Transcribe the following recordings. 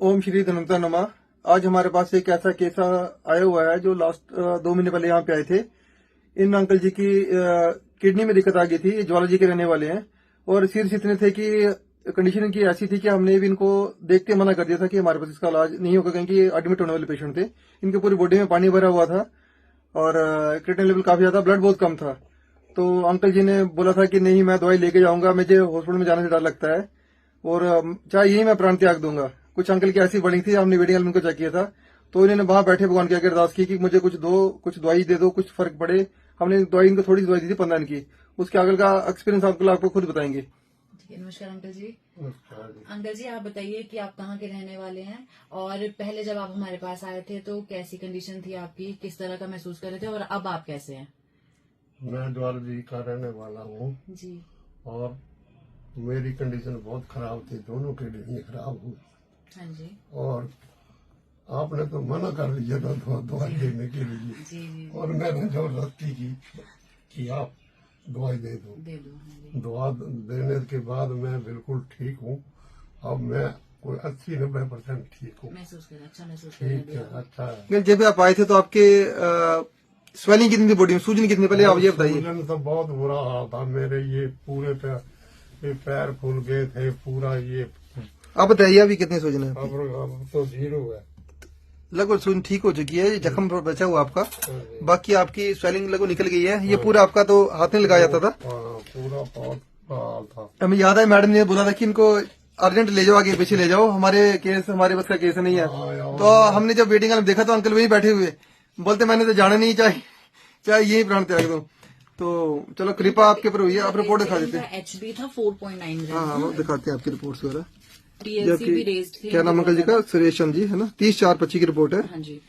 ओम श्री धनवंतर नमा। आज हमारे पास एक ऐसा केस आया हुआ है जो लास्ट 2 महीने पहले यहाँ पे आए थे। इन अंकल जी की किडनी में दिक्कत आ गई थी। ज्वाला जी के रहने वाले हैं और सीरियस इतने थे कि कंडीशन इनकी ऐसी थी कि हमने भी इनको देख के मना कर दिया था कि हमारे पास इसका इलाज नहीं होगा, क्योंकि एडमिट होने वाले पेशेंट थे। इनके पूरी बॉडी में पानी भरा हुआ था और क्रिएटिनिन लेवल काफी ज्यादा, ब्लड बहुत कम था। तो अंकल जी ने बोला था कि नहीं, मैं दवाई लेके जाऊंगा, मुझे हॉस्पिटल में जाने से डर लगता है और चाहे यही मैं प्राण त्याग दूंगा। कुछ अंकल की ऐसी बड़ी थी, हमने वीडियो उनको चेक किया था, तो इन्होंने वहां बैठे भगवान की अरदास की कि मुझे कुछ दो, कुछ दवाई दे दो, कुछ फर्क पड़े। हमने दवाई इनको थोड़ी दवाई दी थी 15 दिन की। उसके आगे का एक्सपीरियंस आपको खुद बताएंगे। नमस्कार अंकल जी। अंकल जी, आप बताइए कि आप कहाँ के रहने वाले हैं और पहले जब आप हमारे पास आए थे तो कैसी कंडीशन थी आपकी, किस तरह का महसूस कर रहे थे और अब आप कैसे हैं? मैं ज्वाला जी का रहने वाला हूँ जी। और मेरी कंडीशन बहुत खराब थी, दोनों की किडनी खराब हुई। हाँ जी। और आपने तो मना कर दिया था दवाई देने के लिए। जी। और मैंने जबरदस्ती की कि आप दवाई दे दो। हाँ जी। दवा देने के बाद मैं बिल्कुल ठीक हूँ। अब मैं कोई 80-90% ठीक हूँ। महसूस कर अच्छा महसूस कर ठीक है, अच्छा है। जब आप आए थे तो आपके स्वेलिंग कितनी थी बॉडी में, सूजन कितनी, पहले आप ये बताइए। सूजन तो बहुत बुरा हाल था मेरे, ये पूरे पैर फूल गए थे पूरा। ये आप बताइए अभी कितनी सूजन है? अब तो 0 है। लगभग सूजन ठीक हो चुकी है, जख्म बचा हुआ आपका, बाकी आपकी स्वेलिंग लगभग निकल गई है। ये पूरा आपका तो हाथ में लगाया जाता था। पूरा बहुत हाल था। हमें याद है मैडम ने बोला था कि इनको अर्जेंट ले जाओ, आगे पीछे ले जाओ, हमारे बस का केस नहीं है। तो हमने जब वेटिंग में देखा तो अंकल वहीं बैठे हुए बोलते मैंने तो जाना नहीं, चाहे यही प्राण त्याग दो। तो चलो कृपा आपके ऊपर हुई है। आप रिपोर्ट दिखा देते हैं। HB था 4.9। हाँ, वो दिखाते हैं आपकी रिपोर्ट वगैरह। TLC भी रेज्ड थी। क्या नाम अंकल जी का? सुरेश चंद जी है ना। 30/4/25 की रिपोर्ट है। हाँ जी।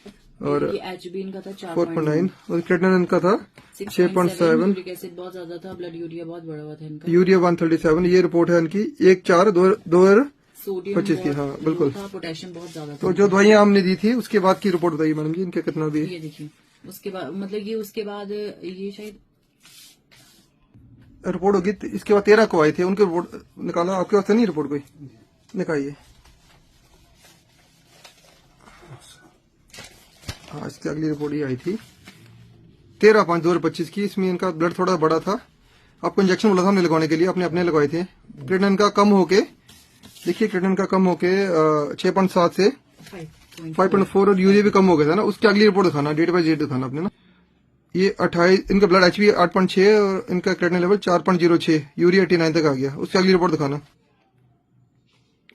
और HB इनका था 4.9 और क्रिएटिनिन इनका था 6.7। यूरिक एसिड बहुत ज्यादा था, ब्लड यूरिया बहुत बड़ा हुआ था इनका। यूरिया 137। ये रिपोर्ट है इनकी 1/4/2025 सोडियम की। हाँ बिल्कुल। पोटेशियम बहुत ज्यादा था। तो जो दवाइयाँ हमने दी थी उसके बाद की रिपोर्ट बताइए मैडम जी, इनका कितना भी। ये देखिए उसके बाद मतलब ये उसके बाद ये शायद रिपोर्ट होगी। इसके बाद 13 को आए थे, उनकी रिपोर्ट निकाला। आपके पास नहीं रिपोर्ट कोई? निकालिए। हाँ, इसकी अगली रिपोर्ट ये आई थी 13/5/2025 की। इसमें इनका ब्लड थोड़ा बड़ा था। आपको इंजेक्शन बोला था हमने लगवाने के लिए, अपने लगवाए थे। क्रिएटिनिन का कम होके, देखिए क्रिएटिनिन का कम होके 6.7 से 5.4 और यूरिया भी कम हो गया था ना। उसकी अगली रिपोर्ट दिखाना, डेट बाय डेट दिखाना अपने ना। ये 28, इनका ब्लड HB 8.6 और इनका क्रिएटिनिन लेवल 4.06, यूरिया 89 तक आ गया। उसकी अगली रिपोर्ट दिखाना।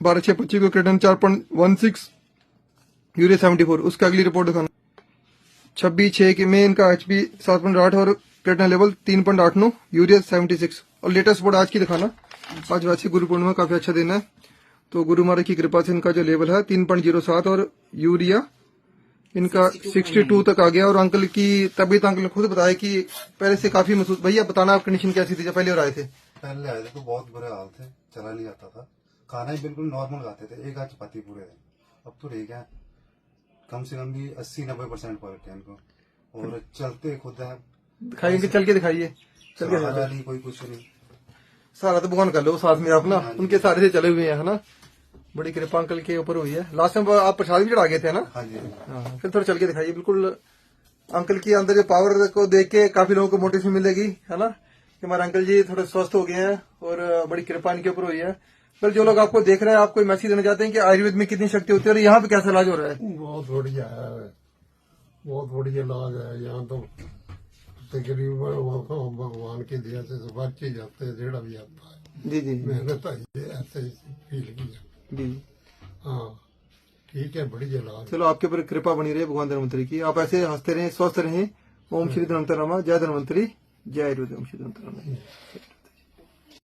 12/6/25 को क्रिएटिनिन 4.16, यूरिया 74। उसकी अगली रिपोर्ट दिखाना। 26/6 के में इनका HB 7.8 और क्रिएटिनिन लेवल 3.89, यूरिया 76। और लेटेस्ट रिपोर्ट आज की दिखाना। आज वैसे गुरु पूर्णिमा काफी अच्छा दिन है, तो गुरु महाराज की कृपा से इनका जो लेवल है 3.07 और यूरिया इनका 62 तक आ गया। और अंकल की तबीयत अंकल ने खुद बताया कि पहले से काफी महसूस। भैया बताना आप कंडीशन कैसी थी जब पहले और आए थे? पहले आए थे तो बहुत बुरे हाल थे, चला नहीं जाता था, खाना ही बिल्कुल नॉर्मल खाते थे, एक आध चपाती पूरे दिन। अब तो ठीक है, कम से कम भी 80-90% फर्क है इनको और चलते खुद है। दिखाइए, चल के दिखाइए। चल के सहारा नहीं, कोई कुछ नहीं। सारा तो भगवान कर लो साथ में आप ना, उनके सारे से चले हुए हैं ना। बड़ी कृपा अंकल के ऊपर हुई है। लास्ट टाइम आप प्रसाद भी चढ़ा गए थे ना? हाँ जी। हाँ, फिर थोड़ा चल के दिखाइए। बिल्कुल अंकल की अंदर जो पावर को देख के काफी लोगों को मोटिवेशन मिलेगी, है ना, कि हमारे अंकल जी थोड़े स्वस्थ हो गए हैं और बड़ी कृपा इनके ऊपर हुई है। फिर जो लोग आपको देख रहे हैं, आप कोई मैसेज देना चाहते हैं कि आयुर्वेद में कितनी शक्ति होती है और यहाँ पे कैसा इलाज हो रहा है? बहुत बढ़िया है, बहुत बढ़िया इलाज है यहाँ तो। तकरीबन भगवान की दया से सब चीज आते हैं, जेड़ा भी आता है। जी जी। मैंने तो ये ऐसे ही फील किया। जी हाँ ठीक है, बढ़िया इलाज। चलो, आपके ऊपर कृपा बनी रहे भगवान धन्वंतरी की। आप ऐसे हंसते रहें, स्वस्थ रहें। ओम श्री धन्वंतरी नमा। जय धन्वंतरी, जय आयुर्वेद। ओम श्री धन्वंतरी नमा।